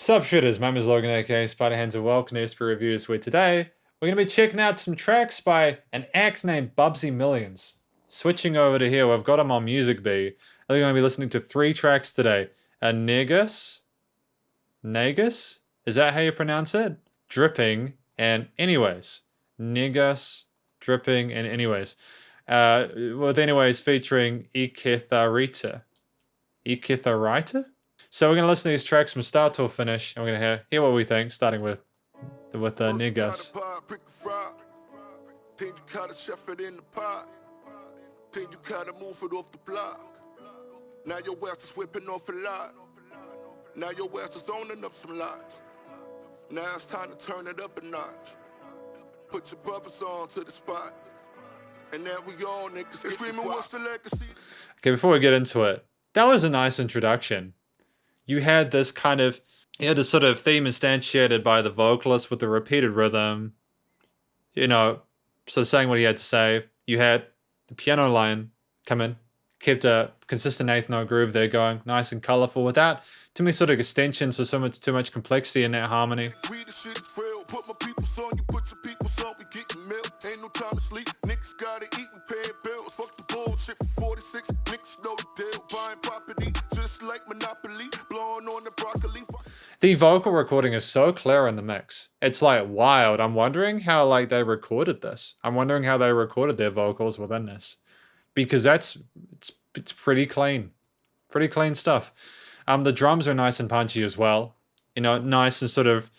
Sup shooters, my name is Logan aka Spider Hands and welcome to SP Reviews, where today we're going to be checking out some tracks by an act named Bubsy Millions. Switching over to here, we've got him on Music B. We're going to be listening to 3 tracks today. A Negus? Is that how you pronounce it? Dripping and Anyways. Negus, Dripping and Anyways. With Anyways featuring Ikethawrita. Ikethawrita? So we're going to listen to these tracks from start to finish, and we're going to hear what we think, starting with Negus. Then you gotta chef it in the pot. Then you gotta move it off the block. Now your ass is whipping off a lot. Now your ass is owning up some lots. Now it's time to turn it up a notch. Put your brothers on to the spot. And now we all niggas screaming, what's the legacy? Okay, before we get into it, that was a nice introduction. You had this sort of theme instantiated by the vocalist with the repeated rhythm, sort of saying what he had to say. You had the piano line come in, kept a consistent eighth note groove there going, nice and colorful without too many sort of extensions or too much complexity in that harmony. Put my people on you, put your people on, we getting milk. Ain't no time to sleep, niggas gotta eat, we paying bills. Fuck the bullshit for 46, niggas know the deal. Buying property, just like Monopoly, blowing on the broccoli. The vocal recording is so clear in the mix. It's like wild. I'm wondering how they recorded this. I'm wondering how they recorded their vocals within this. Because it's pretty clean. Pretty clean stuff. The drums are nice and punchy as well. Nice and sort of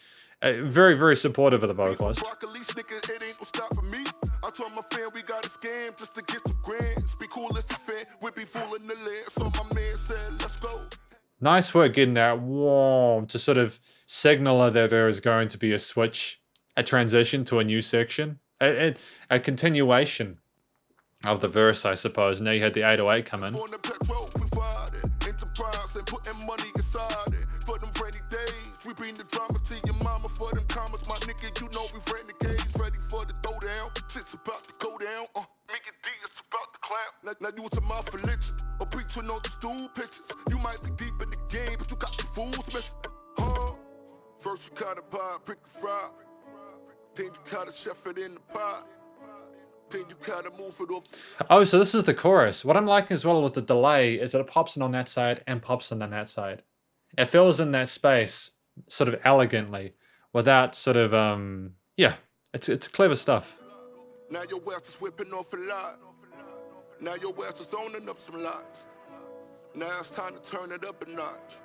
very, very supportive of the vocalist. I told my fan we got a scam just to get some grants. Be cool as a fan, we be fooling the land. So my man said, let's go. Nice work getting that warm to sort of signal that there is going to be a switch, a transition to a new section, a continuation of the verse, I suppose. Now you had the 808 come in. We bring the drama to your mama for them commas, my nigga. You know we renegades, ready for the throwdown. Shit's about to go down. Make it D, it's about to clamp. Now you was a mouth religion, or preaching on the stool pictures. You might be deep in the game, but you got the fools missing. First you gotta buy a brick of fry, then you gotta chef it in the pot. Then you gotta move it off. Oh, so this is the chorus. What I'm liking as well with the delay is that it pops in on that side and pops in on that side. It fills in that space sort of elegantly without sort of it's clever stuff. Now your ass is whipping off a lot. Now your ass is owning up some lots. Now it's time to turn it up a notch.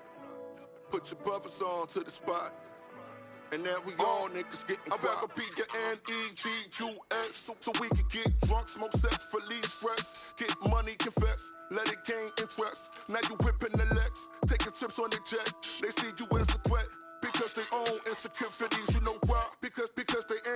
Put your brothers on to the spot. And now we all niggas getting I'd rather be your Negus so we can get drunk, smoke sex, release stress. Get money, confess, let it gain interest. Now you whipping the Lex, taking trips on the jet. They see you as a threat because they own insecurities. You know why? Because they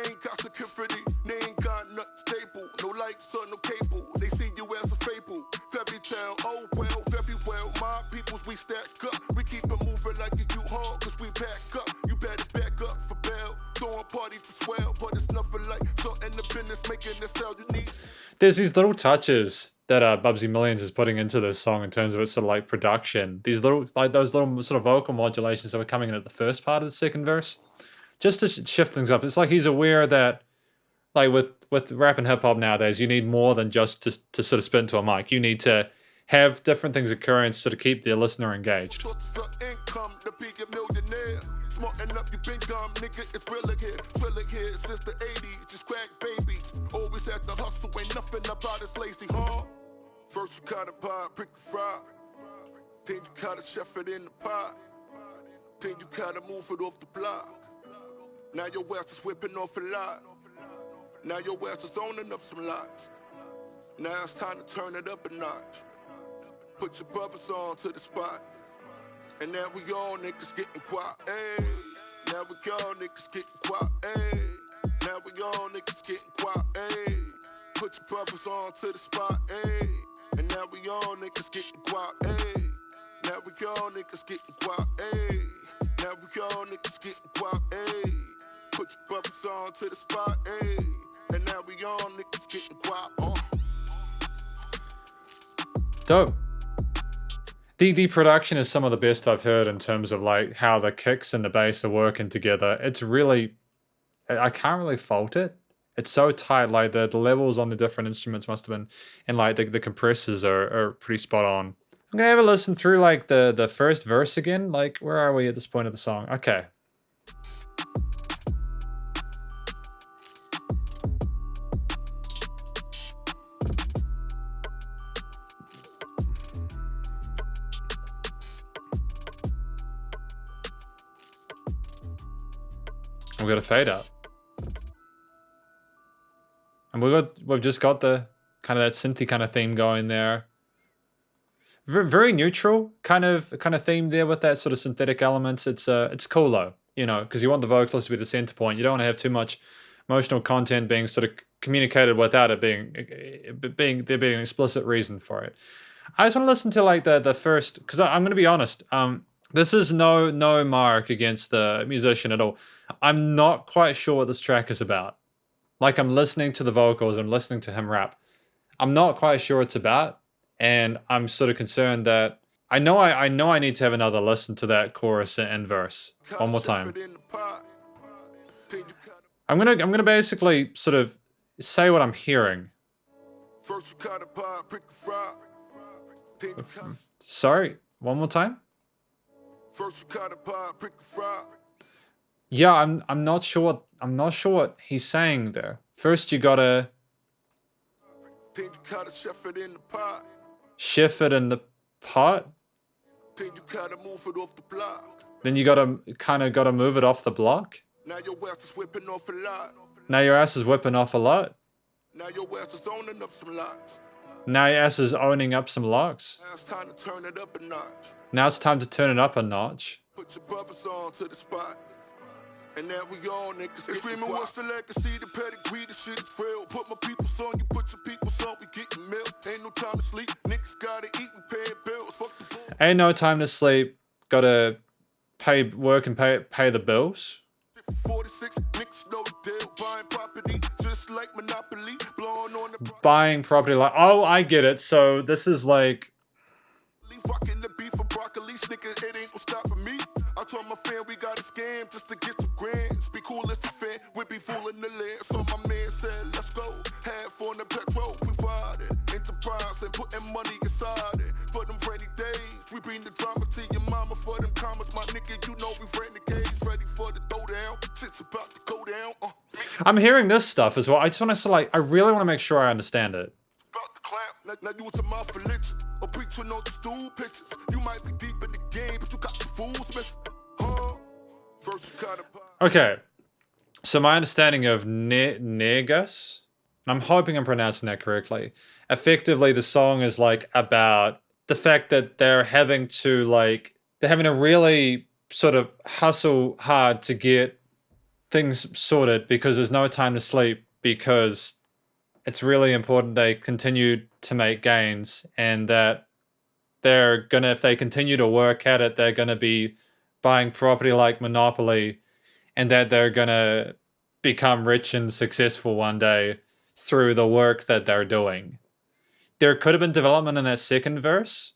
ain't got security. They ain't got nothing stable, no lights or no cable. They see you as a fable, fairy tale. Oh well, very well. My peoples we stack up, we keep it moving like a U-Haul, cause we back up. You better back up for bail. Throwing party to swell, but it's nothing like starting the business, making the sell you need. There's these little touches that Bubsy Millions is putting into this song in terms of its sort of like production. These little, those little sort of vocal modulations that were coming in at the first part of the second verse, just to shift things up. It's like he's aware that, like with rap and hip hop nowadays, you need more than just to sort of spit into a mic. You need to have different things occurring to sort of keep the listener engaged. Income to be a millionaire. Smarten up, you been dumb, nigga. It's thrilling here since the 80s. Just crack babies. Always at the hustle, ain't nothing about us lazy, huh? First you gotta buy a brick of fry, then you gotta chef it in the pot, then you gotta move it off the block. Now your ass is whipping off a lot. Now your ass is owning up some lots. Now it's time to turn it up a notch. Put your brothers on to the spot. And now we all niggas getting quiet, ayy. Now we all niggas getting quiet, ayy. Now we all niggas getting quiet, ayy. Put your brothers on to the spot, ayy. And now we all niggas getting quiet, ayy. Now we all niggas getting quiet, ayy. Now we all niggas getting quiet, ayy. Put your brothers on to the spot, ayy. And now we all niggas getting quiet, Dope. The production is some of the best I've heard in terms of like how the kicks and the bass are working together. It's really, I can't really fault it. It's so tight. Like the levels on the different instruments must have been, and like the compressors are pretty spot on. I'm gonna have a listen through like the first verse again. Like, where are we at this point of the song? Okay. We got a fade up, and we've just got the kind of that synthy kind of theme going there. Very neutral kind of theme there with that sort of synthetic elements. It's cool though, you know, because you want the vocalist to be the center point. You don't want to have too much emotional content being sort of communicated without it being there being an explicit reason for it. I just want to listen to like the first, because I'm going to be honest. This is no mark against the musician at all. I'm not quite sure what this track is about. Like, I'm listening to the vocals, I'm listening to him rap. I'm not quite sure what it's about, and I'm sort of concerned that I know I need to have another listen to that chorus and verse one more time. I'm gonna basically sort of say what I'm hearing. Sorry, one more time. Yeah, I'm not sure what he's saying there. First you gotta chef it in the pot. Then you gotta move it off the block. Now your ass is whipping off a lot. Now your ass is whipping off a lot. Now your ass is owning up some locks. Now your ass is owning up some locks. Now it's time to turn it up a notch. Now it's time to turn it up a notch. Put your brothers on to the spot. And now we all niggas screaming, what's the legacy, the pedigree, the shit is real. Put my people's on, you put your people's on, we getting milk. Ain't no time to sleep, niggas gotta eat, we paying bills. Fuck the bull. Ain't no time to sleep, gotta work and pay the bills. 46 niggas no deal, buying property just like Monopoly, blowing on the buying property like, oh, I get it. So this is like fucking the beef for broccoli, nigga, it ain't gonna stop for me. I told my fan we got a scam just to get some grants. Be cool as a fan, we be fooling the land. So my man said, let's go. Half on the petrol, we fired it. Enterprise and putting money inside it. For them rainy days, we bring the drama to your mama. For them commas, my nigga, you know we renegades. Ready for the throwdown, shit's about to go down. I'm hearing this stuff as well. I just want to like, I really want to make sure I understand it. About the clown, now you was a mouth religion. Or preaching on the stool pictures. You might be deep in the game, but you got the fools missing. First you gotta buy. Okay, so my understanding of Negus, I'm hoping I'm pronouncing that correctly. Effectively, the song is like about the fact that they're having to really sort of hustle hard to get things sorted because there's no time to sleep, because it's really important they continue to make gains, and that they're gonna, if they continue to work at it, they're gonna be buying property like Monopoly, and that they're gonna become rich and successful one day through the work that they're doing. There could have been development in that second verse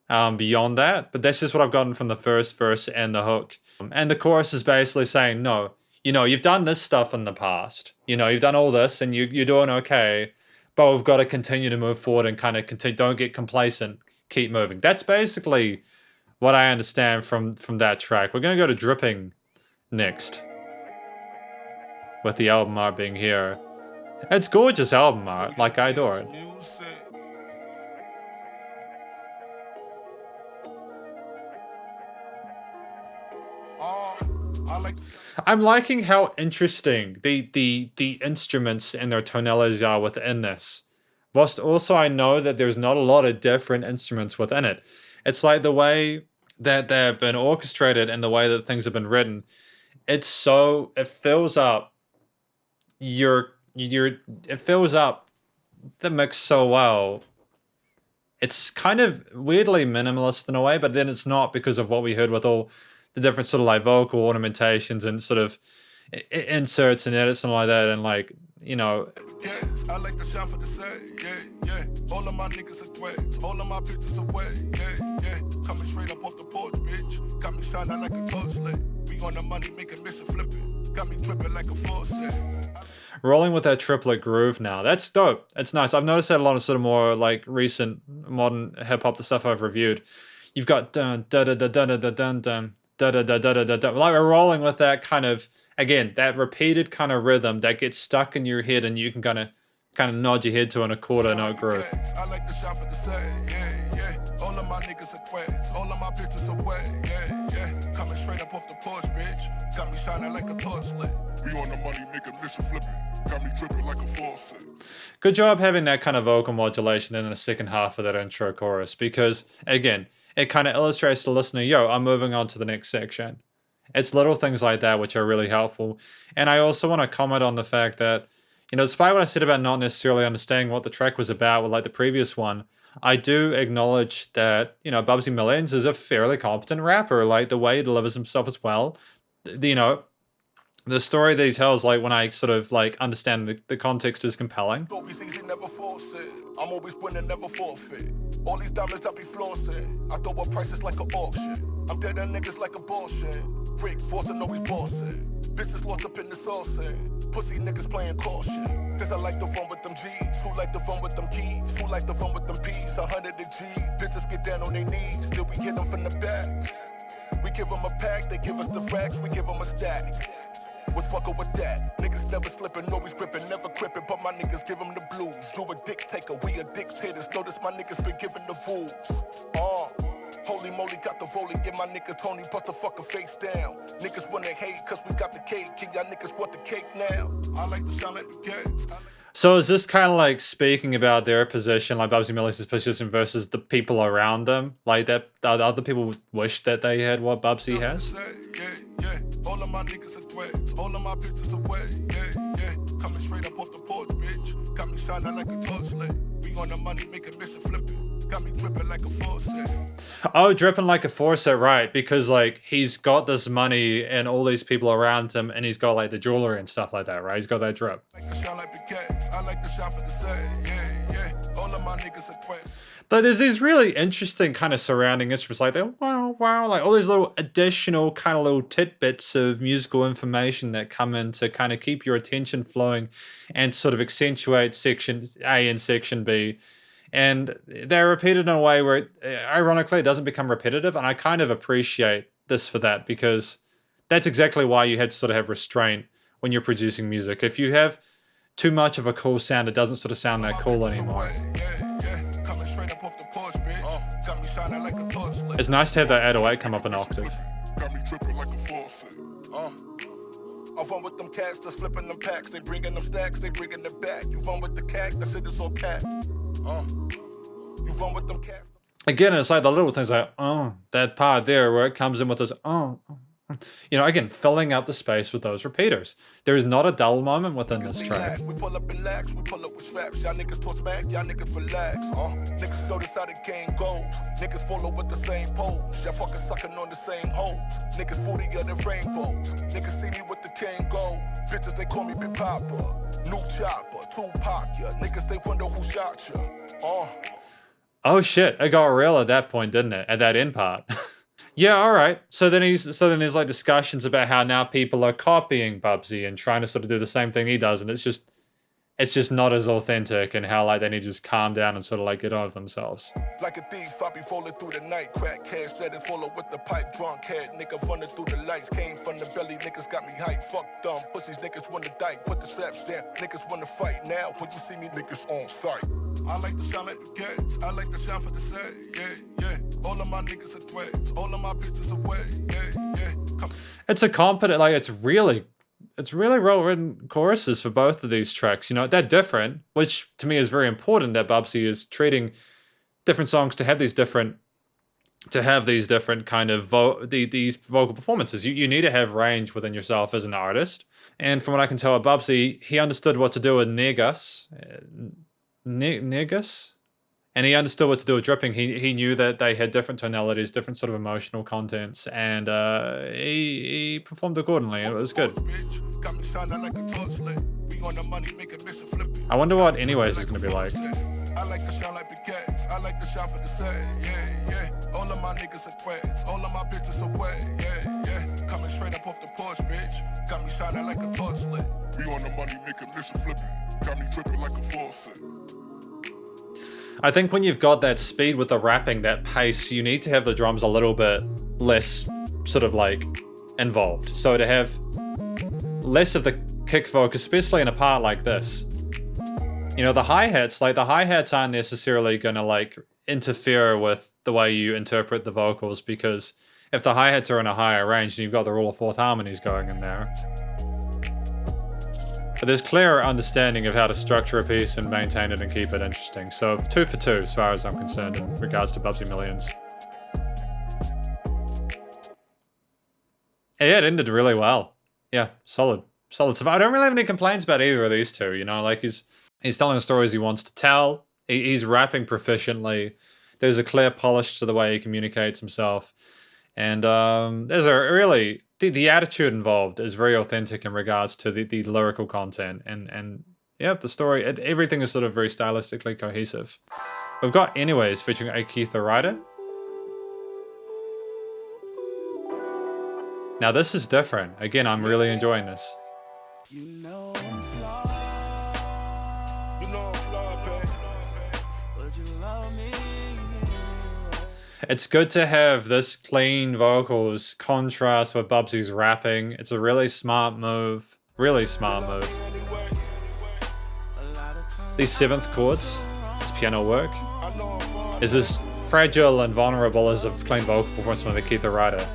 beyond that, but that's just what I've gotten from the first verse and the hook. And the chorus is basically saying, no, you know, you've done this stuff in the past. You know, you've done all this and you're doing okay, but we've got to continue to move forward and kind of continue. Don't get complacent. Keep moving. That's basically what I understand from that track. We're going to go to Dripping next, with the album art being here. It's gorgeous album art. Like, I adore it. I'm liking how interesting the instruments and their tonalities are within this. Whilst also I know that there's not a lot of different instruments within it. It's like the way that they've been orchestrated and the way that things have been written. It fills up it fills up the mix so well. It's kind of weirdly minimalist in a way, but then it's not, because of what we heard with all the different sort of like vocal ornamentations and sort of inserts and edits and like that, and like you know, Yes, I like the shine for the say, yeah. All of my niggas are threats, all of my bitches away, yeah. Coming straight up off the porch, bitch. Got me shining like a torchlight. We on the money, making mission flipping. Got me dripping like a faucet. rolling with that triplet groove now. That's dope. It's nice. I've noticed that a lot of sort of more like recent modern hip hop, the stuff I've reviewed. You've got dun da da da da da da dun dun da da da da da da da. Like we're rolling with that kind of, again, that repeated kind of rhythm that gets stuck in your head and you can kind of nod your head to in a quarter note groove. I like the shine for the say, yeah. All of my niggas are threats, all of my bitches away, yeah. Coming straight up off the porch, bitch. Got me shining like a torchlight. We on the money, making mission flipping. Got me dripping like a faucet. Good job having that kind of vocal modulation in the second half of that intro chorus because, again, it kind of illustrates to the listener, yo, I'm moving on to the next section. It's little things like that which are really helpful. And I also want to comment on the fact that, you know, despite what I said about not necessarily understanding what the track was about with like the previous one, I do acknowledge that, you know, Bubsy Millions is a fairly competent rapper. Like the way he delivers himself as well. You know, the story that he tells, like when I sort of like understand the context is compelling. Always easy, never force it. I'm always winning, never forfeit. All these diamonds I be flossing. I throw up prices like an auction. I'm dead on niggas like a bullshit. Freak forcing, always bossing. Bitches lost up in the saucing. Pussy niggas playing caution. Cause I like to run with them G's. Who like to run with them keys? Who like to run with them P's? 100 a G. Bitches get down on their knees. Still we hit them from the back. We give them a pack, they give us the racks. We give them a stack. What's fucking with that? Niggas never slipping, always gripping, never crippin', but my niggas give them the blues. You a dick taker, we a dictators. Notice my niggas been giving the rules. Holy moly, got the volley, get my nigga Tony, bust the fucking face down. Niggas wanna hate, cause we got the cake. Can y'all niggas want the cake now? I like to shine like the cats. So is this kind of like speaking about their position, like Bubsy Millions' position versus the people around them? Like that the other people wish that they had what Bubsy has? Yeah. All of my niggas are threats, all of my bitches away, yeah. Coming straight up off the porch, bitch. Got me shining like a torchlight. We on the money, making mission flipping. Got me dripping like a faucet. Oh, dripping like a faucet, right? Because like he's got this money and all these people around him, and he's got like the jewelry and stuff like that, right? He's got that drip. Like to shine like the cats. I like to shine for the say, yeah. All of my niggas are threats. But there's these really interesting kind of surrounding instruments, like that wow, like all these little additional kind of little tidbits of musical information that come in to kind of keep your attention flowing and sort of accentuate section A and section B. And they're repeated in a way where, ironically, it doesn't become repetitive. And I kind of appreciate this for that because that's exactly why you have to sort of have restraint when you're producing music. If you have too much of a cool sound, it doesn't sort of sound that cool anymore. It's nice to have that 808 come up an octave. Got me dripping like a faucet. I run with them cats that's flipping them packs. They bringing them stacks, they bringing them back. You run with the cat, that shit is all cat. You run with them cats. Again, it's like the little things like, that part there where it comes in with this, you know, again, filling up the space with those repeaters. There is not a dull moment within this track. We pull up and lax, we pull up with straps. Y'all niggas talk smack, y'all niggas relax. Niggas notice how the game goes. Niggas follow with the same pose. Y'all fucking sucking on the same hoes. Niggas 40 of the rainbows. Niggas see me with the cane go. Bitches, they call me Big Papa. New chopper, Tupac, ya. Niggas, they wonder who shot ya. Oh shit, it got real at that point, didn't it? At that end part. Yeah, all right. So then there's like discussions about how now people are copying Bubsy and trying to sort of do the same thing he does, and it's just not as authentic, and how like they need to just calm down and sort of like get on with themselves. Like a thief, I be falling through the night. Crack cash that is follow with the pipe. Drunk head, nigga running through the lights. Came from the belly, niggas got me hyped. Fuck dumb pussies, niggas wanna die. Put the straps down, niggas wanna fight. Now when you see me, niggas on sight. I like to shine like the cats. I like to shine for the say, yeah. All of my niggas are threats. All of my bitches away, yeah. It's a competent, like it's really well written choruses for both of these tracks. You know, they're different, which to me is very important that Bubsy is treating different songs to have these different kind of these vocal performances. You need to have range within yourself as an artist. And from what I can tell about Bubsy, he understood what to do with Negus. Negus? And he understood what to do with dripping. He knew that they had different tonalities, different sort of emotional contents, and he performed accordingly. It was good. Got me shining like a torchlight. We We on the money, make a mission flip it. I wonder what Anyways is going to be like. I like to shine like baguettes. I like to shine for the set. Yeah, yeah. All of my niggas are threats. All of my bitches are wet. Yeah, yeah. Coming straight up off the porch, bitch. Got me shining like a torch lit. We on the money, make a mission flip it. Got me dripping like a faucet. I think when you've got that speed with the rapping, that pace, you need to have the drums a little bit less sort of like involved. So to have less of the kick vocals, especially in a part like this. You know, the hi-hats aren't necessarily going to like interfere with the way you interpret the vocals, because if the hi-hats are in a higher range, then you've got the rule of fourth harmonies going in there. But there's clear understanding of how to structure a piece and maintain it and keep it interesting. So 2 for 2 as far as I'm concerned in regards to Bubsy Millions. And yeah, it ended really well. Yeah, solid stuff. I don't really have any complaints about either of these two, you know, like he's telling the stories he wants to tell. He's rapping proficiently. There's a clear polish to the way he communicates himself. And there's a really... The attitude involved is very authentic in regards to the lyrical content. And yeah, the story, everything is sort of very stylistically cohesive. We've got Anyways featuring Ikethawrita. Now this is different. Again, I'm really enjoying this. You know I'm flawed. You know I'm flawed, babe. Would you love me? It's good to have this clean vocals contrast with Bubsy's rapping. It's a really smart move. Really smart move. These 7th chords, it's piano work, is as fragile and vulnerable as a clean vocal performance from Ikethawrita.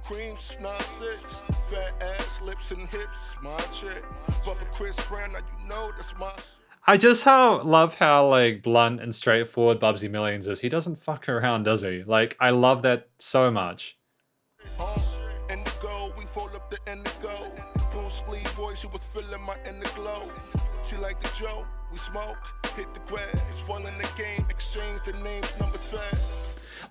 Cream, snot six, fat ass, lips and hips, my chick. Bubba Chris Brown, now you know that's my shit. I just love how like blunt and straightforward Bubsy Millions is. He doesn't fuck around, does he? Like, I love that so much. Indigo, we fold up the indigo. Bruce Lee voice, she was feeling my inner glow. She like the Joe, we smoke, hit the grass, fall in the game, exchange the names, numbers fast.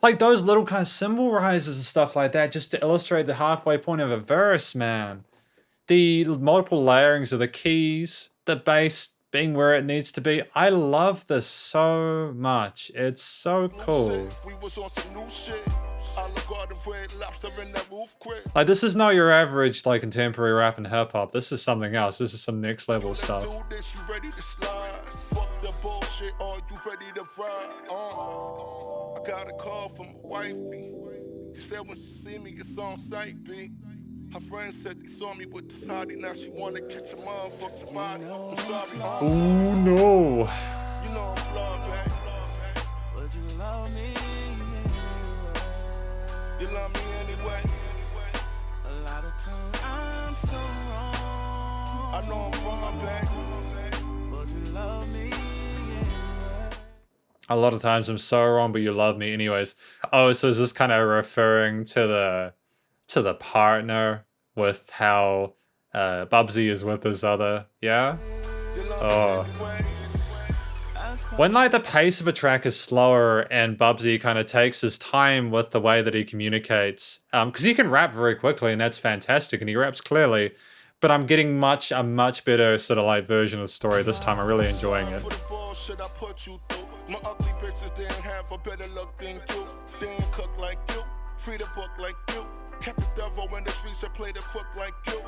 Like those little kind of symbol rises and stuff like that, just to illustrate the halfway point of a verse, man. The multiple layerings of the keys, the bass being where it needs to be. I love this so much. It's so cool. Like, this is not your average like contemporary rap and hip hop. This is something else. This is some next level stuff. I got a call from my wifey. She said when she see me, it's on sight, B. Her friends said they saw me with this hottie. Now she wanna catch a motherfucking body. I'm sorry. Oh no. You know I'm flawed, babe. Would you love me anyway? You love me anyway. A lot of times I'm so wrong. I know I'm wrong, babe. Would you love me? A lot of times I'm so wrong, but you love me anyways. Oh, so is this kind of referring to the partner with how Bubsy is with his other, yeah? Oh. When like the pace of a track is slower and Bubsy kind of takes his time with the way that he communicates, because he can rap very quickly and that's fantastic and he raps clearly, but I'm getting a much better sort of like version of the story this time. I'm really enjoying it. My ugly bitches didn't have a better look than you. Didn't cook like you, free the book like you. Kept the devil in the streets and played the crook like you.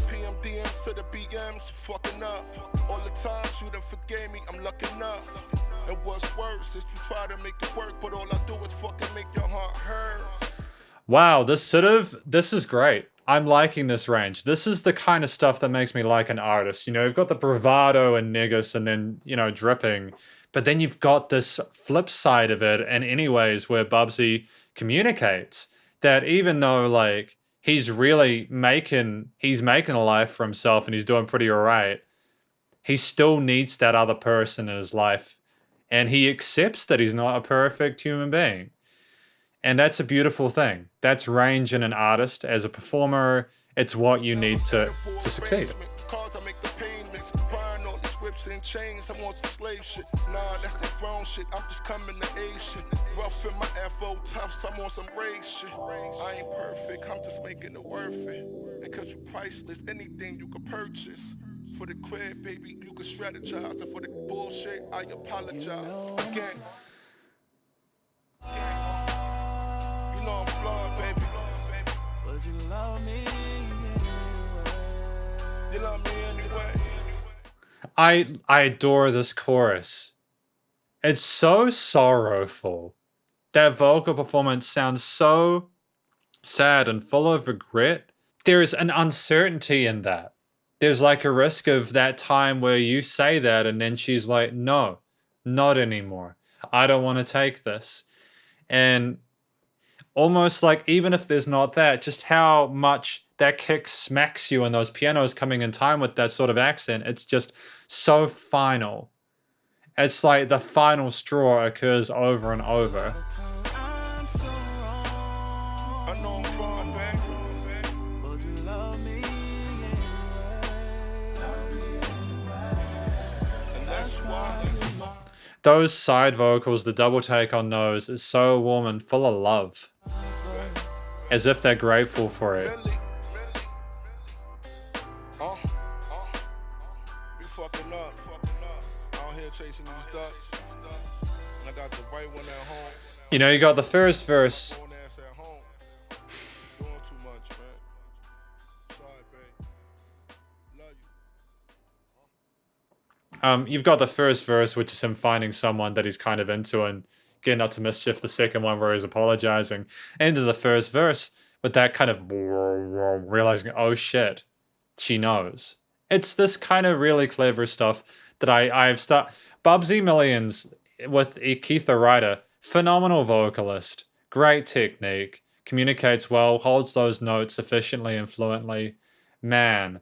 PMDMs to the BMs, fucking up. All the times you done forgave me, I'm lucking up. And what's worse is you try to make it work, but all I do is fucking make your heart hurt. Wow, this is great. I'm liking this range. This is the kind of stuff that makes me like an artist. You know, you've got the bravado and Negus and then, you know, dripping. But then you've got this flip side of it, and Anyways, where Bubsy communicates that even though like he's making a life for himself and he's doing pretty alright, he still needs that other person in his life, and he accepts that he's not a perfect human being. And that's a beautiful thing. That's range in an artist. As a performer, it's what you need to succeed. whips and chains, I'm on some slave shit. Nah, that's that grown shit, I'm just coming to age shit. Rough in my Afro tops, I'm on some rage shit. I ain't perfect, I'm just making it worth it. And cause you priceless, anything you can purchase. For the crib, baby, you can strategize. And for the bullshit, I apologize. Again. You know I'm flawed, baby. Would you love me anyway? You love me anyway. I adore this chorus. It's so sorrowful. That vocal performance sounds so sad and full of regret. There's an uncertainty in that. There's like a risk of that time where you say that and then she's like, no, not anymore. I don't want to take this. And almost like, even if there's not that, just how much that kick smacks you and those pianos coming in time with that sort of accent, it's just so final. It's like the final straw occurs over and over. Those side vocals, the double take on those is so warm and full of love. As if they're grateful for it. You know, you got the first verse. You've got the first verse, which is him finding someone that he's kind of into and getting up to mischief. The second one where he's apologizing. Into the first verse with that kind of realizing, oh shit, she knows. It's this kind of really clever stuff that I've started. Bubsy Millions with Ikethawrita, phenomenal vocalist, great technique, communicates well, holds those notes efficiently and fluently. Man,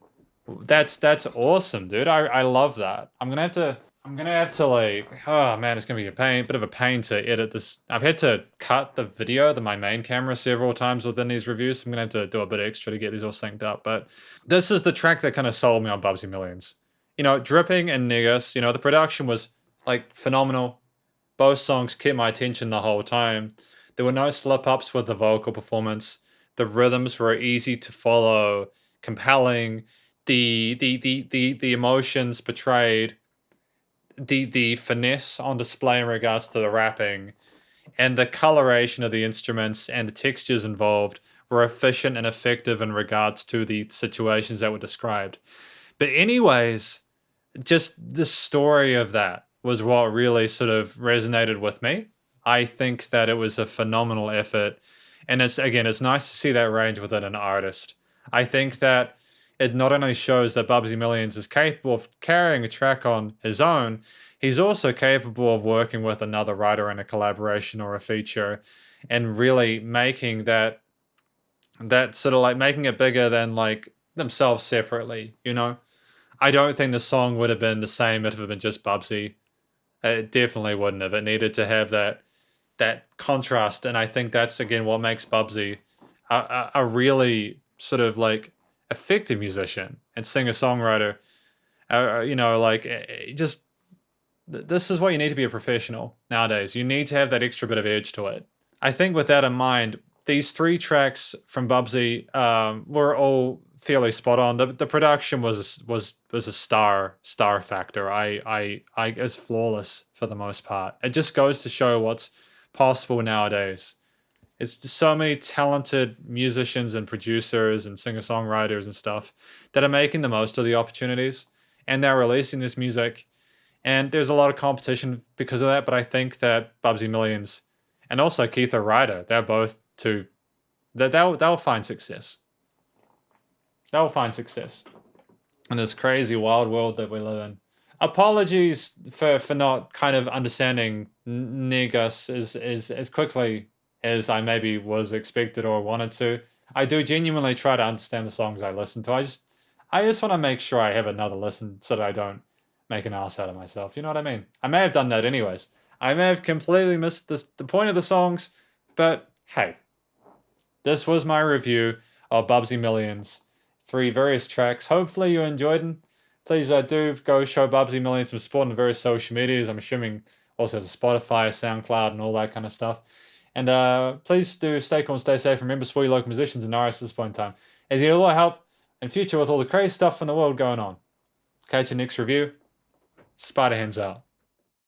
that's awesome, dude. I love that. I'm gonna have to like, oh man, it's gonna be bit of a pain to edit this. I've had to cut the video to my main camera several times within these reviews, so I'm gonna have to do a bit extra to get these all synced up. But this is the track that kind of sold me on Bubsy Millions. You know, Dripping and Negus, you know, the production was like phenomenal. Both songs kept my attention the whole time. There were no slip-ups with the vocal performance. The rhythms were easy to follow, compelling. The emotions portrayed, the finesse on display in regards to the rapping, and the coloration of the instruments and the textures involved were efficient and effective in regards to the situations that were described. But anyways, just the story of that was what really sort of resonated with me. I think that it was a phenomenal effort. And it's nice to see that range within an artist. I think that it not only shows that Bubsy Millions is capable of carrying a track on his own, he's also capable of working with another writer in a collaboration or a feature and really making that sort of like making it bigger than like themselves separately, you know? I don't think the song would have been the same if it had been just Bubsy. It definitely wouldn't have. It needed to have that contrast, and I think that's again what makes Bubsy a really sort of like effective musician and singer-songwriter. You know, like just this is what you need to be a professional nowadays. You need to have that extra bit of edge to it. I think with that in mind, these 3 tracks from Bubsy were all fairly spot on. The production was a star factor. I is flawless for the most part. It just goes to show what's possible nowadays. It's just so many talented musicians and producers and singer-songwriters and stuff that are making the most of the opportunities, and they're releasing this music. And there's a lot of competition because of that, but I think that Bubsy Millions and also Ikethawrita, they're both they'll find success. They'll find success in this crazy wild world that we live in. Apologies for not kind of understanding Negus as quickly as I maybe was expected or wanted to. I do genuinely try to understand the songs I listen to. I just want to make sure I have another listen so that I don't make an ass out of myself. You know what I mean? I may have done that anyways. I may have completely missed the point of the songs, but hey, this was my review of Bubsy Millions. 3 various tracks. Hopefully you enjoyed them. please do go show Bubsy Millions some support on the various social medias. I'm assuming also has a Spotify, a SoundCloud, and all that kind of stuff. And please do stay cool and stay safe. Remember, support your local musicians and artists at this point in time, as you need a lot of help in future with all the crazy stuff in the world going on. Catch your next review. Spider hands out.